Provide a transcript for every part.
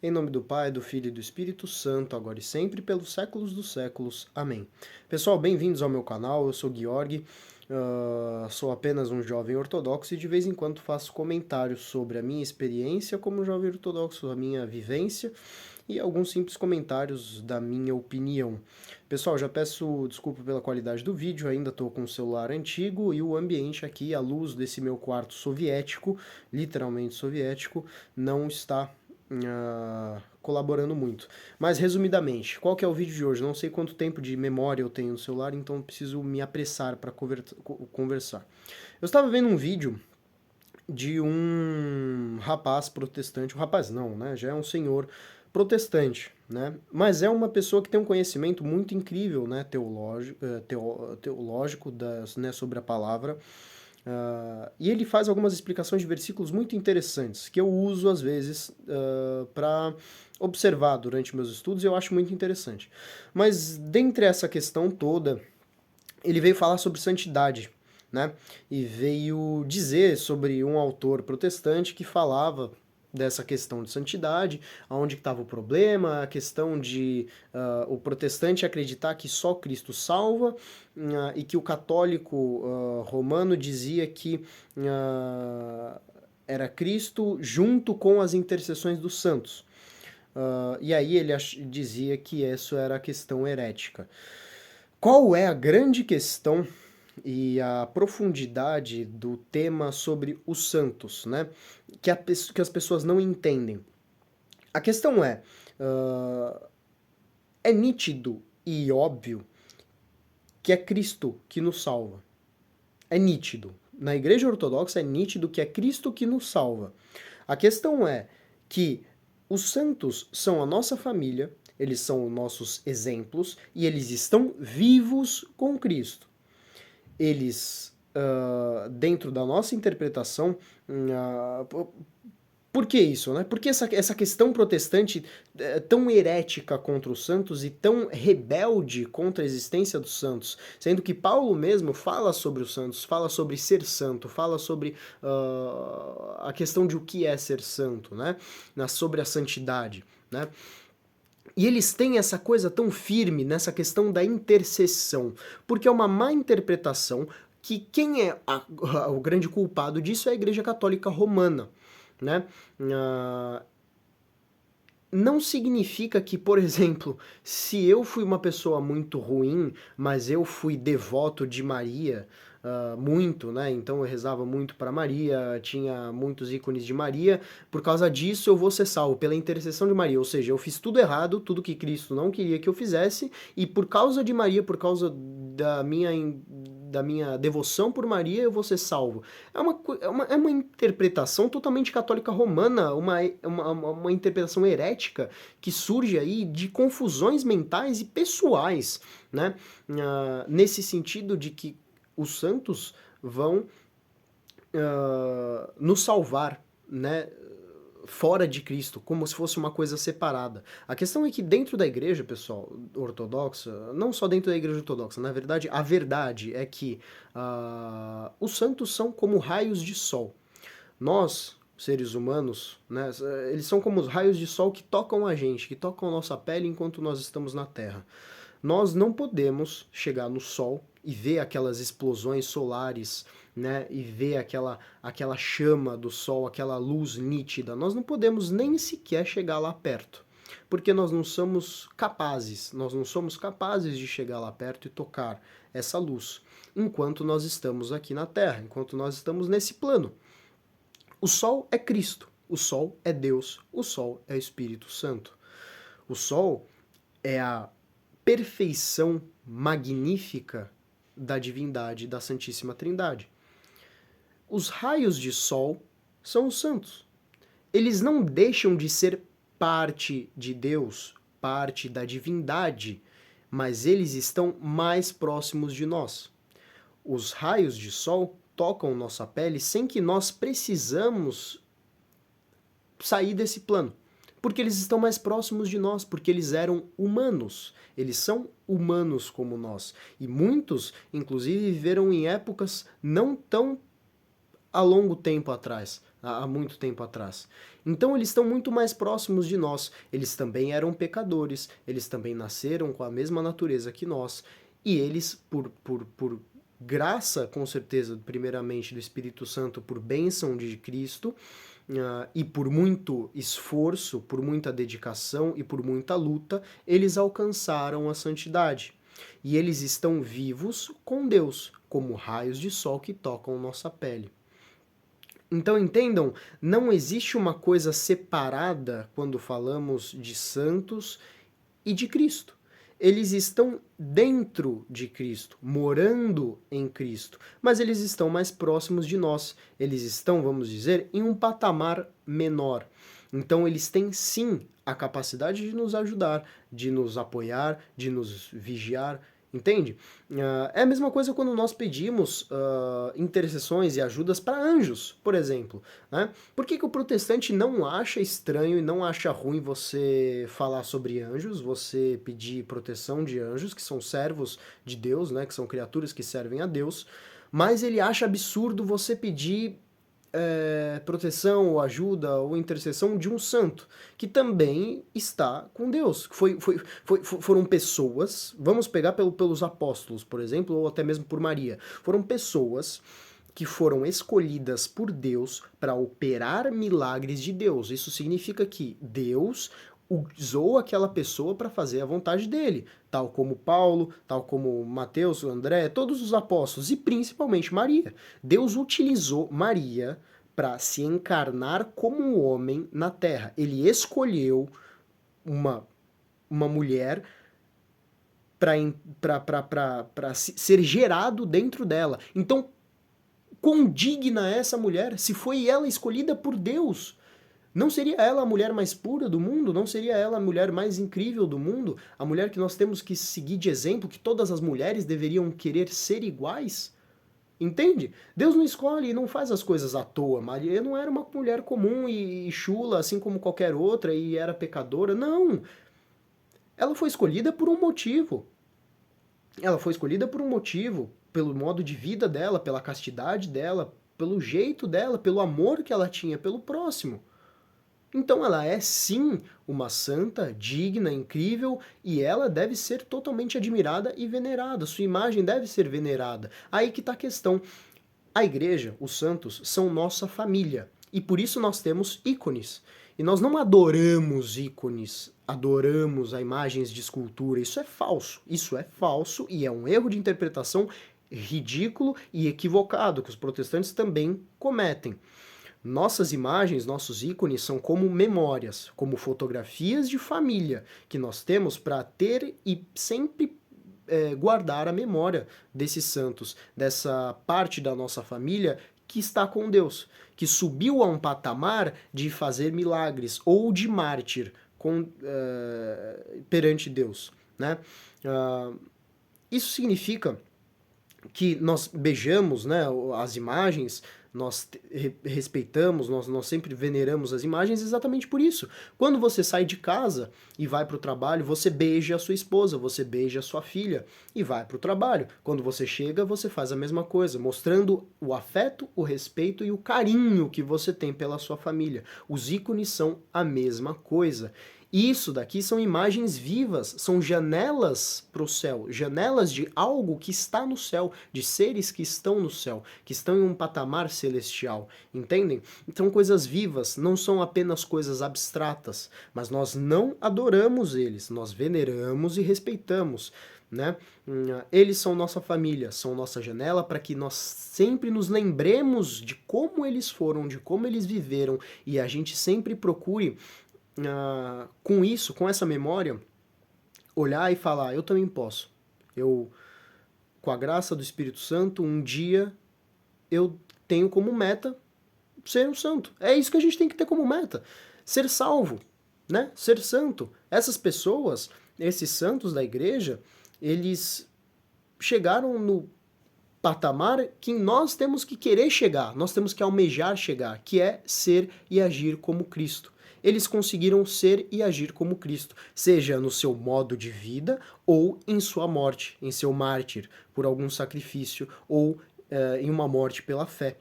Em nome do Pai, do Filho e do Espírito Santo, agora e sempre, pelos séculos dos séculos. Amém. Pessoal, bem-vindos ao meu canal, eu sou Georg, sou apenas um jovem ortodoxo e de vez em quando faço comentários sobre a minha experiência como jovem ortodoxo, a minha vivência e alguns simples comentários da minha opinião. Pessoal, já peço desculpa pela qualidade do vídeo, ainda estou com o celular antigo e o ambiente aqui, a luz desse meu quarto soviético, literalmente soviético, não está colaborando muito. Mas resumidamente, qual que é o vídeo de hoje? Não sei quanto tempo de memória eu tenho no celular, então preciso me apressar para conversar. Eu estava vendo um vídeo de um rapaz protestante, um rapaz não, né? Já é um senhor protestante, né? Mas é uma pessoa que tem um conhecimento muito incrível, né? Teológico né? Sobre a palavra. E ele faz algumas explicações de versículos muito interessantes, que eu uso às vezes para observar durante meus estudos e eu acho muito interessante. Mas dentre essa questão toda, ele veio falar sobre santidade, né? E veio dizer sobre um autor protestante que falava dessa questão de santidade, aonde estava o problema, a questão de o protestante acreditar que só Cristo salva e que o católico romano dizia que era Cristo junto com as intercessões dos santos. E aí ele dizia que isso era a questão herética. Qual é a grande questão e a profundidade do tema sobre os santos, né? Que as pessoas não entendem. A questão é nítido e óbvio que é Cristo que nos salva. É nítido. Na Igreja Ortodoxa é nítido que é Cristo que nos salva. A questão é que os santos são a nossa família, eles são nossos exemplos e eles estão vivos com Cristo. Eles, dentro da nossa interpretação, por que isso, né? Por que essa questão protestante tão herética contra os santos e tão rebelde contra a existência dos santos? Sendo que Paulo mesmo fala sobre os santos, fala sobre ser santo, fala sobre a questão de o que é ser santo, né? Sobre a santidade, né? E eles têm essa coisa tão firme nessa questão da intercessão, porque é uma má interpretação que quem é o grande culpado disso é a Igreja Católica Romana, né? Não significa que, por exemplo, se eu fui uma pessoa muito ruim, mas eu fui devoto de Maria, muito, né? Então eu rezava muito para Maria, tinha muitos ícones de Maria, por causa disso eu vou ser salvo pela intercessão de Maria, ou seja, eu fiz tudo errado, tudo que Cristo não queria que eu fizesse, e por causa de Maria, por causa da minha devoção por Maria, eu vou ser salvo. É uma interpretação totalmente católica romana, uma interpretação herética que surge aí de confusões mentais e pessoais, né? Nesse sentido de que os santos vão nos salvar, né? Fora de Cristo, como se fosse uma coisa separada. A questão é que dentro da igreja, pessoal, ortodoxa, não só dentro da igreja ortodoxa, na verdade, a verdade é que os santos são como raios de sol. Nós, seres humanos, né, eles são como os raios de sol que tocam a gente, que tocam a nossa pele enquanto nós estamos na Terra. Nós não podemos chegar no Sol e ver aquelas explosões solares, né, e ver aquela chama do Sol, aquela luz nítida. Nós não podemos nem sequer chegar lá perto, porque nós não somos capazes de chegar lá perto e tocar essa luz, enquanto nós estamos aqui na Terra, enquanto nós estamos nesse plano. O Sol é Cristo, o Sol é Deus, o Sol é o Espírito Santo. O Sol é a perfeição magnífica da divindade da Santíssima Trindade. Os raios de sol são os santos. Eles não deixam de ser parte de Deus, parte da divindade, mas eles estão mais próximos de nós. Os raios de sol tocam nossa pele sem que nós precisamos sair desse plano. Porque eles estão mais próximos de nós, porque eles eram humanos. Eles são humanos como nós. E muitos, inclusive, viveram em épocas não tão há longo tempo atrás, há muito tempo atrás. Então eles estão muito mais próximos de nós. Eles também eram pecadores, eles também nasceram com a mesma natureza que nós, e eles, por graça, com certeza, primeiramente do Espírito Santo, por bênção de Cristo, e por muito esforço, por muita dedicação e por muita luta, eles alcançaram a santidade. E eles estão vivos com Deus, como raios de sol que tocam nossa pele. Então entendam, não existe uma coisa separada quando falamos de santos e de Cristo. Eles estão dentro de Cristo, morando em Cristo, mas eles estão mais próximos de nós. Eles estão, vamos dizer, em um patamar menor. Então eles têm sim a capacidade de nos ajudar, de nos apoiar, de nos vigiar, entende? É a mesma coisa quando nós pedimos intercessões e ajudas para anjos, por exemplo. Né? Por que o protestante não acha estranho e não acha ruim você falar sobre anjos, você pedir proteção de anjos, que são servos de Deus, né? Que são criaturas que servem a Deus, mas ele acha absurdo você pedir proteção ou ajuda ou intercessão de um santo, que também está com Deus. Foram pessoas, vamos pegar pelos apóstolos, por exemplo, ou até mesmo por Maria, foram pessoas que foram escolhidas por Deus para operar milagres de Deus. Isso significa que Deus usou aquela pessoa para fazer a vontade dele, tal como Paulo, tal como Mateus, André, todos os apóstolos e principalmente Maria. Deus utilizou Maria para se encarnar como um homem na terra. Ele escolheu uma mulher para ser gerado dentro dela. Então, quão digna é essa mulher se foi ela escolhida por Deus? Não seria ela a mulher mais pura do mundo? Não seria ela a mulher mais incrível do mundo? A mulher que nós temos que seguir de exemplo, que todas as mulheres deveriam querer ser iguais? Entende? Deus não escolhe e não faz as coisas à toa. Maria não era uma mulher comum e chula, assim como qualquer outra, e era pecadora. Não! Ela foi escolhida por um motivo. Ela foi escolhida por um motivo, pelo modo de vida dela, pela castidade dela, pelo jeito dela, pelo amor que ela tinha pelo próximo. Então ela é sim uma santa, digna, incrível, e ela deve ser totalmente admirada e venerada. Sua imagem deve ser venerada. Aí que está a questão. A igreja, os santos, são nossa família. E por isso nós temos ícones. E nós não adoramos ícones, adoramos a imagens de escultura. Isso é falso. Isso é falso e é um erro de interpretação ridículo e equivocado que os protestantes também cometem. Nossas imagens, nossos ícones são como memórias, como fotografias de família que nós temos para ter e sempre guardar a memória desses santos, dessa parte da nossa família que está com Deus, que subiu a um patamar de fazer milagres ou de mártir perante Deus. Né? Isso significa que nós beijamos, né, as imagens, nós respeitamos, nós sempre veneramos as imagens exatamente por isso. Quando você sai de casa e vai para o trabalho, você beija a sua esposa, você beija a sua filha e vai para o trabalho. Quando você chega, você faz a mesma coisa, mostrando o afeto, o respeito e o carinho que você tem pela sua família. Os ícones são a mesma coisa. Isso daqui são imagens vivas, são janelas para o céu, janelas de algo que está no céu, de seres que estão no céu, que estão em um patamar celestial, entendem? Então coisas vivas não são apenas coisas abstratas, mas nós não adoramos eles, nós veneramos e respeitamos. Né? Eles são nossa família, são nossa janela para que nós sempre nos lembremos de como eles foram, de como eles viveram e a gente sempre procure com isso, com essa memória, olhar e falar, eu também posso. Eu, com a graça do Espírito Santo, um dia eu tenho como meta ser um santo. É isso que a gente tem que ter como meta. Ser salvo, né? Ser santo. Essas pessoas, esses santos da igreja, eles chegaram no patamar que nós temos que querer chegar, nós temos que almejar chegar, que é ser e agir como Cristo. Eles conseguiram ser e agir como Cristo, seja no seu modo de vida ou em sua morte, em seu mártir, por algum sacrifício ou em uma morte pela fé.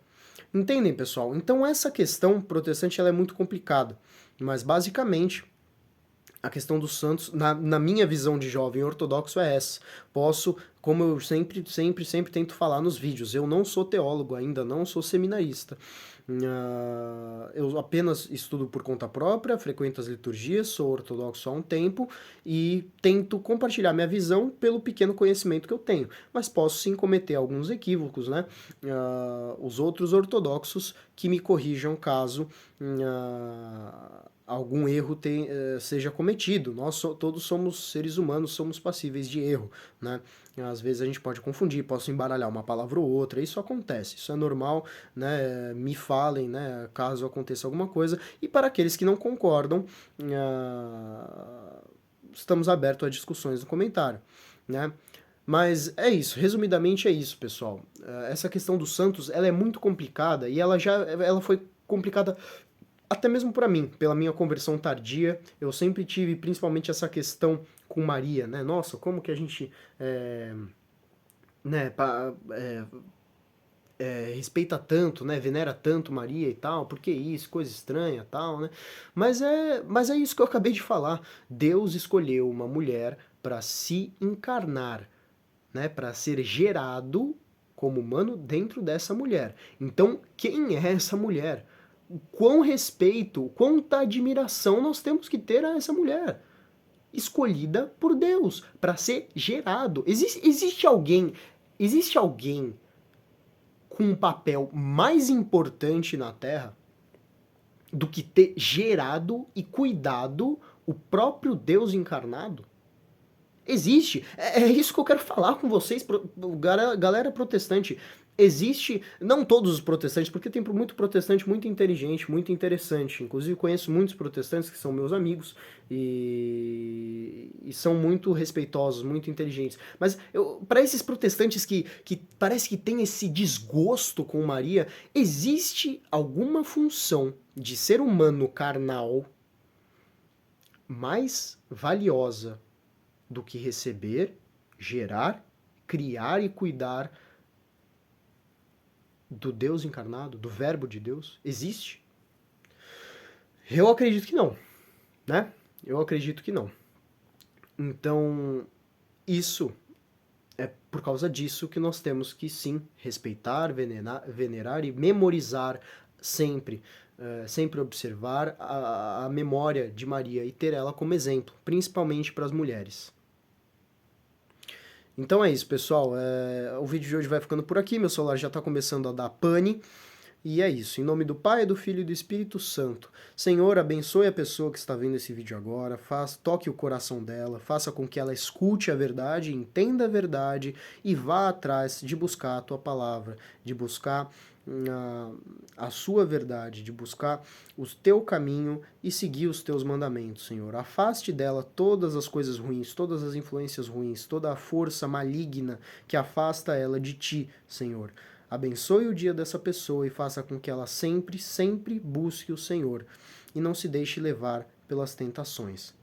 Entendem, pessoal? Então essa questão protestante ela é muito complicada, mas basicamente a questão dos santos, na minha visão de jovem ortodoxo, é essa. Posso, como eu sempre tento falar nos vídeos, eu não sou teólogo ainda, não sou seminarista. Eu apenas estudo por conta própria, frequento as liturgias, sou ortodoxo há um tempo e tento compartilhar minha visão pelo pequeno conhecimento que eu tenho. Mas posso sim cometer alguns equívocos, né? Os outros ortodoxos que me corrijam caso algum erro seja cometido. Nós todos somos seres humanos, somos passíveis de erro, né? Às vezes a gente pode confundir, posso embaralhar uma palavra ou outra, isso acontece, isso é normal, né? Me falem, né? Caso aconteça alguma coisa. E para aqueles que não concordam, estamos abertos a discussões no comentário, né? Mas é isso, resumidamente é isso, pessoal. Essa questão dos santos, ela é muito complicada e ela foi complicada até mesmo para mim, pela minha conversão tardia. Eu sempre tive principalmente essa questão com Maria, né? Nossa, como que a gente né, respeita tanto, né? Venera tanto Maria e tal, por que isso? Coisa estranha e tal, né? Mas é isso que eu acabei de falar. Deus escolheu uma mulher para se encarnar, né? Para ser gerado como humano dentro dessa mulher. Então, quem é essa mulher? O quão respeito, quanta admiração nós temos que ter a essa mulher escolhida por Deus para ser gerado. Existe alguém com um papel mais importante na Terra do que ter gerado e cuidado o próprio Deus encarnado? Existe. É isso que eu quero falar com vocês, galera protestante. Existe, não todos os protestantes, porque tem muito protestante muito inteligente, muito interessante. Inclusive conheço muitos protestantes que são meus amigos e são muito respeitosos, muito inteligentes. Mas para esses protestantes que parece que tem esse desgosto com Maria, existe alguma função de ser humano carnal mais valiosa do que receber, gerar, criar e cuidar do Deus encarnado, do Verbo de Deus? Existe? Eu acredito que não, né? Eu acredito que não. Então, isso é por causa disso que nós temos que sim respeitar, venerar e memorizar sempre, sempre observar a memória de Maria e ter ela como exemplo, principalmente para as mulheres. Então é isso, pessoal. O vídeo de hoje vai ficando por aqui. Meu celular já está começando a dar pane. E é isso. Em nome do Pai, do Filho e do Espírito Santo. Senhor, abençoe a pessoa que está vendo esse vídeo agora. Toque o coração dela. Faça com que ela escute a verdade, entenda a verdade e vá atrás de buscar a tua palavra, de buscar a sua verdade, de buscar o teu caminho e seguir os teus mandamentos, Senhor. Afaste dela todas as coisas ruins, todas as influências ruins, toda a força maligna que afasta ela de ti, Senhor. Abençoe o dia dessa pessoa e faça com que ela sempre busque o Senhor e não se deixe levar pelas tentações.